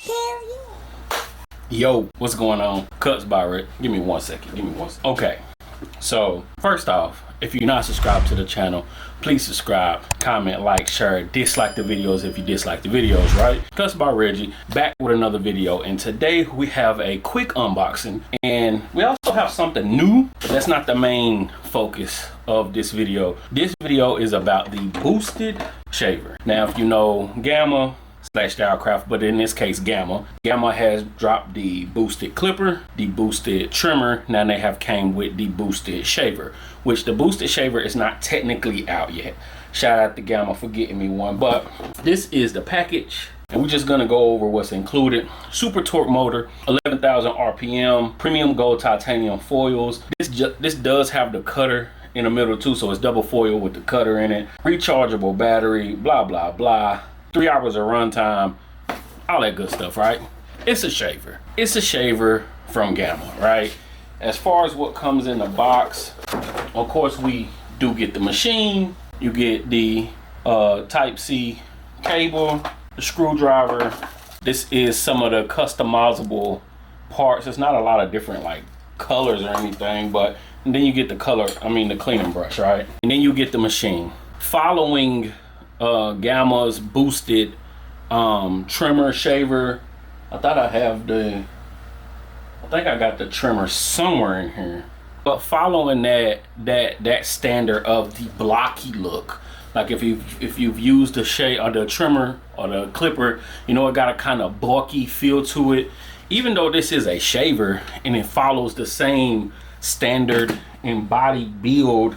Hell yeah. Yo, what's going on? Cuts by Reggie. Give me 1 second. Okay. So, first off, if you're not subscribed to the channel, please subscribe, comment, like, share, dislike the videos if you dislike the videos, right? Cuts by Reggie, back with another video. And today we have a quick unboxing. And we also have something new, but that's not the main focus of this video. This video is about the boosted shaver. Now, if you know Gamma / Stylecraft, but in this case Gamma has dropped the boosted clipper, the boosted trimmer. Now they have came with the boosted shaver, which the boosted shaver is not technically out yet. Shout out to Gamma for getting me one, but this is the package and we're just gonna go over what's included. Super torque motor, 11,000 RPM, premium gold titanium foils. This does have the cutter in the middle too, so it's double foil with the cutter in it. Rechargeable battery, blah blah blah. 3 hours of runtime, all that good stuff, right? It's a shaver. It's a shaver from Gamma, right? As far as what comes in the box, of course we do get the machine. You get the Type-C cable, the screwdriver. This is some of the customizable parts. It's not a lot of different like colors or anything, but then you get the the cleaning brush, right? And then you get the machine. Following Gamma's boosted trimmer shaver, I think I got the trimmer somewhere in here, but following that standard of the blocky look, like if you've used the shave or the trimmer or the clipper, you know it got a kind of bulky feel to it. Even though this is a shaver and it follows the same standard and body build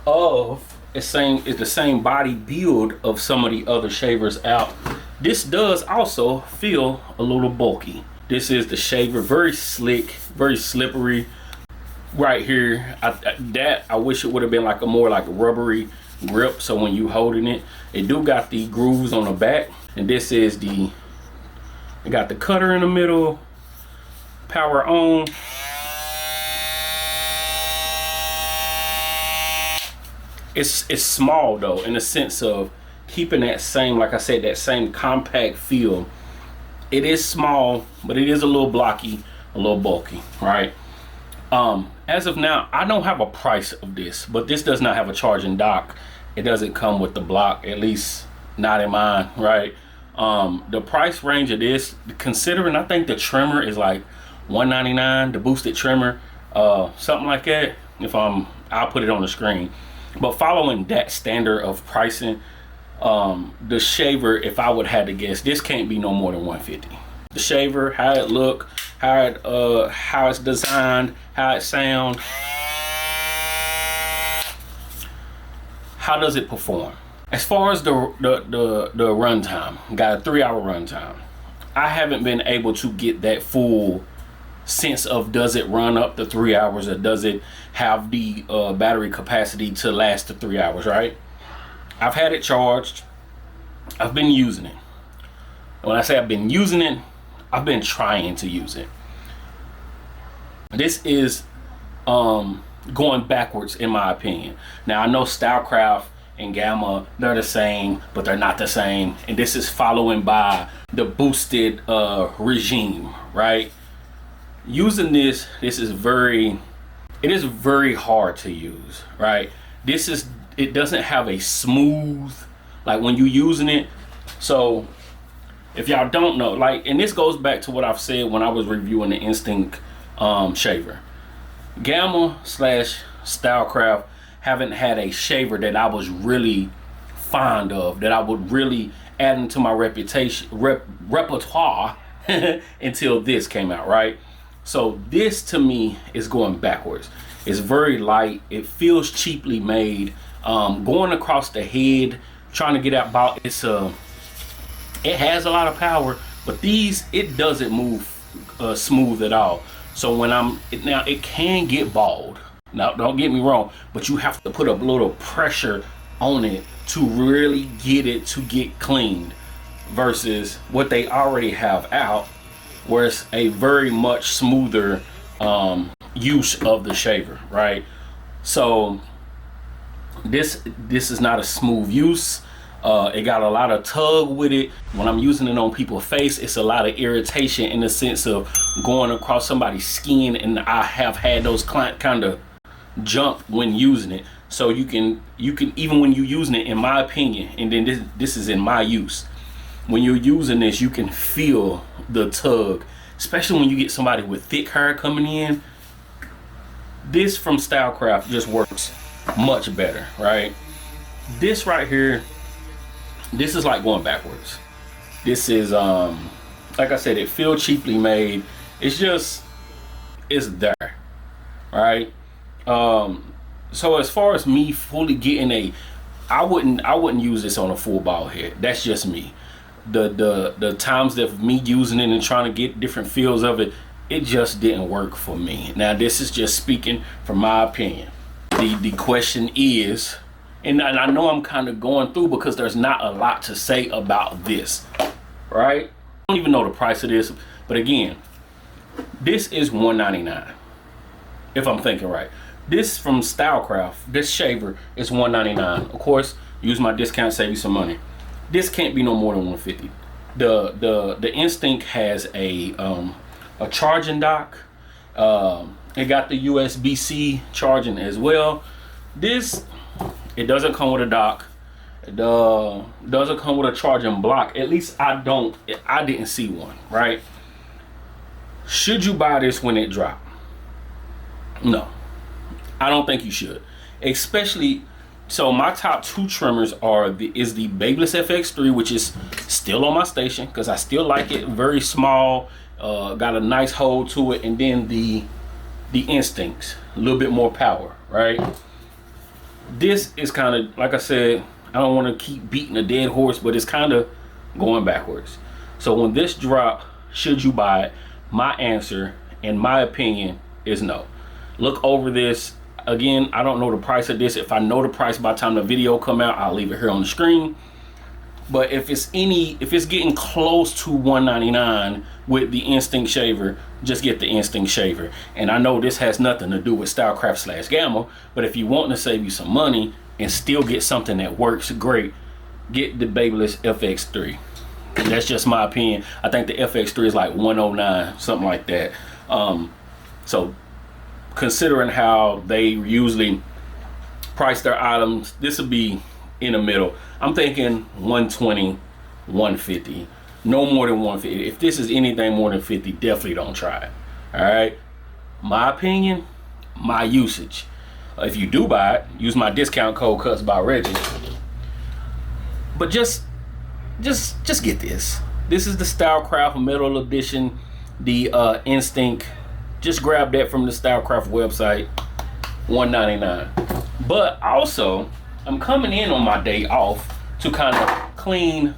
of it's the same body build of some of the other shavers out, this does also feel a little bulky. This is the shaver, very slick, very slippery right here. I wish it would have been like a more like rubbery grip, so when you holding it, it do got the grooves on the back. And this is it got the cutter in the middle, power on. It's small though, in the sense of keeping that same, like I said, that same compact feel. It is small, but it is a little blocky, a little bulky, right? As of now, I don't have a price of this, but this does not have a charging dock. It doesn't come with the block, at least not in mine, right? The price range of this, considering I think the trimmer is like $199, the boosted trimmer, something like that. I'll put it on the screen. But following that standard of pricing, the shaver, if I would have to guess, this can't be no more than $150. The shaver, how it look, how it's designed, how it sound, how does it perform? As far as the runtime, got a 3 hour runtime. I haven't been able to get that full sense of, does it run up to 3 hours, or does it have the battery capacity to last to 3 hours, right? I've had it charged. I've been using it. When I say I've been using it, I've been trying to use it. This is going backwards in my opinion. Now I know Stylecraft and Gamma, they're the same, but they're not the same. And this is following by the boosted regime, right? Using this is very hard to use, right? It doesn't have a smooth, like when you're using it. So if y'all don't know, like, and this goes back to what I've said when I was reviewing the Instinct shaver. Gamma / Stylecraft haven't had a shaver that I was really fond of, that I would really add into my repertoire until this came out, right? So this to me is going backwards. It's very light. It feels cheaply made. Going across the head, trying to get out about it has a lot of power, but it doesn't move smooth at all. So now it can get bald. Now don't get me wrong, but you have to put a little pressure on it to really get it to get cleaned, versus what they already have out, where it's a very much smoother use of the shaver, right? So this is not a smooth use. It got a lot of tug with it. When I'm using it on people's face, it's a lot of irritation in the sense of going across somebody's skin, and I have had those kind of jump when using it. So you can even when you're using it, in my opinion, and then this is in my use, when you're using this, you can feel the tug, especially when you get somebody with thick hair coming in. This from Stylecraft just works much better, right? This right here, this is like going backwards. This is like I said, it feels cheaply made. It's just, it's there, right? So as far as me fully getting I wouldn't use this on a full bald head. That's just me. The times that me using it and trying to get different feels of it, it just didn't work for me. Now this is just speaking from my opinion. The question is, and I know I'm kind of going through because there's not a lot to say about this, right? I don't even know the price of this, but again, this is $199 if I'm thinking right. This from Stylecraft, this shaver is $199. Of course, use my discount, save you some money. This can't be no more than $150. The Instinct has a charging dock. It got the USB-C charging as well. This, it doesn't come with a dock. It doesn't come with a charging block. At least I didn't see one, right? Should you buy this when it dropped? No, I don't think you should. Especially, so my top two trimmers is the Babyliss FX3, which is still on my station because I still like it. Very small, got a nice hold to it, and then the Instincts, a little bit more power, right? This is kind of, like I said, I don't want to keep beating a dead horse, but it's kind of going backwards. So when this drop, should you buy it? My answer, in my opinion, is no. Look over this. Again, I don't know the price of this. If I know the price by the time the video come out, I'll leave it here on the screen. But if it's getting close to $199 with the Instinct shaver, just get the Instinct shaver. And I know this has nothing to do with Stylecraft / Gamma, but if you want to save you some money and still get something that works great, get the Babyliss FX3. That's just my opinion. I think the FX3 is like $109, something like that. So considering how they usually price their items, this will be in the middle. I'm thinking $120, $150, no more than $150. If this is anything more than $50, definitely don't try it. All right, my opinion, my usage. If you do buy it, use my discount code Cuts By Reggie. But just get this. This is the Stylecraft Metal Edition, the Instinct. Just grab that from the Stylecraft website, $199. But also, I'm coming in on my day off to kind of clean,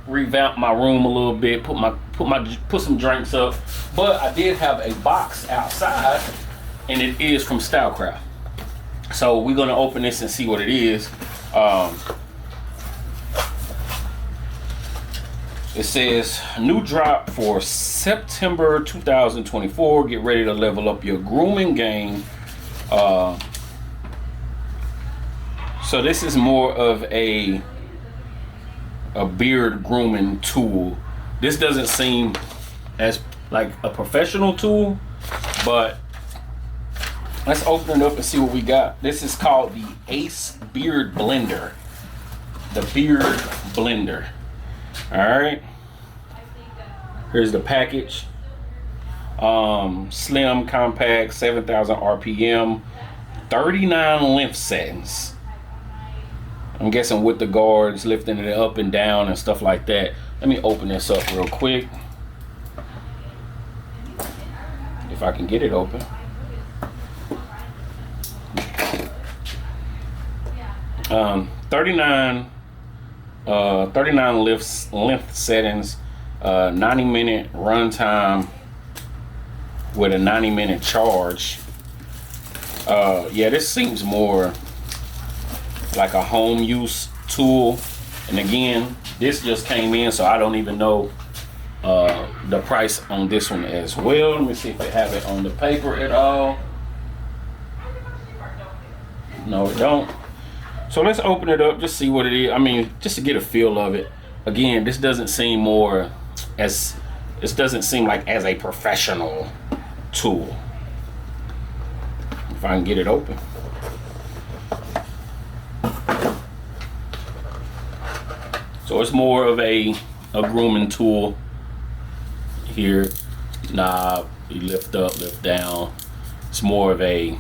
revamp my room a little bit, put some drinks up. But I did have a box outside, and it is from Stylecraft. So we're gonna open this and see what it is. It says new drop for September 2024. Get ready to level up your grooming game. So this is more of a beard grooming tool. This doesn't seem as like a professional tool, but let's open it up and see what we got. This is called the Ace Beard Blender. The Beard Blender. All right. Here's the package. Slim, compact, 7,000 RPM, 39 length settings. I'm guessing with the guards, lifting it up and down and stuff like that. Let me open this up real quick. If I can get it open. Um, 39 length settings, 90-minute runtime with a 90-minute charge. Yeah, this seems more like a home use tool. And again, this just came in, so I don't even know the price on this one as well. Let me see if they have it on the paper at all. No, it don't. So let's open it up, just see what it is. I mean, just to get a feel of it. Again, this doesn't seem more as, this doesn't seem like as a professional tool. If I can get it open. So it's more of a grooming tool here. Knob, you lift up, lift down. It's more of a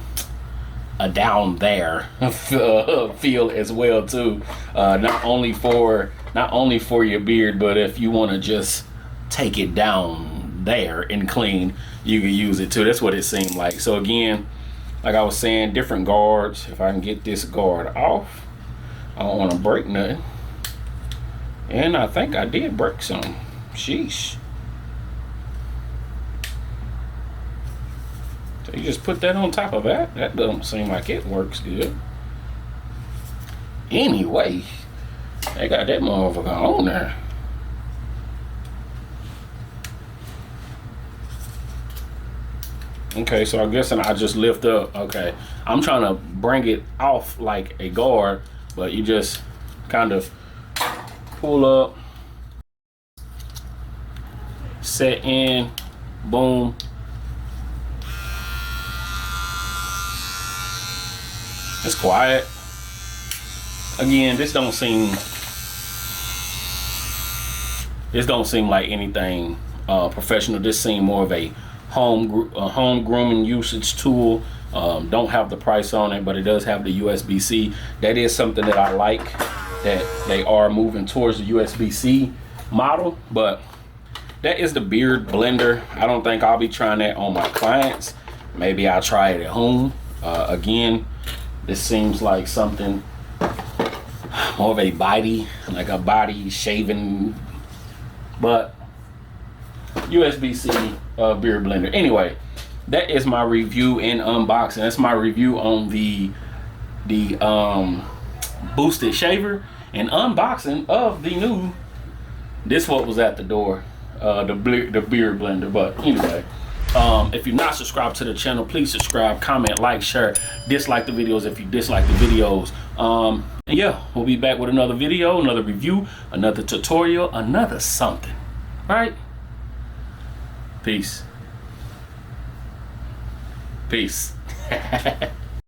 down there feel as well too. Not only for your beard, but if you want to just take it down there and clean, you can use it too. That's what it seemed like. So again, like I was saying, different guards. If I can get this guard off, I don't want to break nothing. And I think I did break some. Sheesh. So you just put that on top of that. That doesn't seem like it works good. Anyway, they got that motherfucker on there. Okay, so I guess I just lift up. Okay, I'm trying to bring it off like a guard, but you just kind of pull up, set in, boom. It's quiet. Again, this don't seem like anything professional. This seems more of a home grooming usage tool. Don't have the price on it, but it does have the USB-C. That is something that I like, that they are moving towards the USB-C model. But that is the beard blender. I don't think I'll be trying that on my clients. Maybe I'll try it at home. Again, this seems like something more of a body, like a body shaving, but USB-C beard blender. Anyway, that is my review and unboxing. That's my review on the boosted shaver and unboxing of the new, this what was at the door, the beard blender. But anyway, if you're not subscribed to the channel, please subscribe, comment, like, share, dislike the videos if you dislike the videos. And yeah, we'll be back with another video, another review, another tutorial, another something. All right, peace.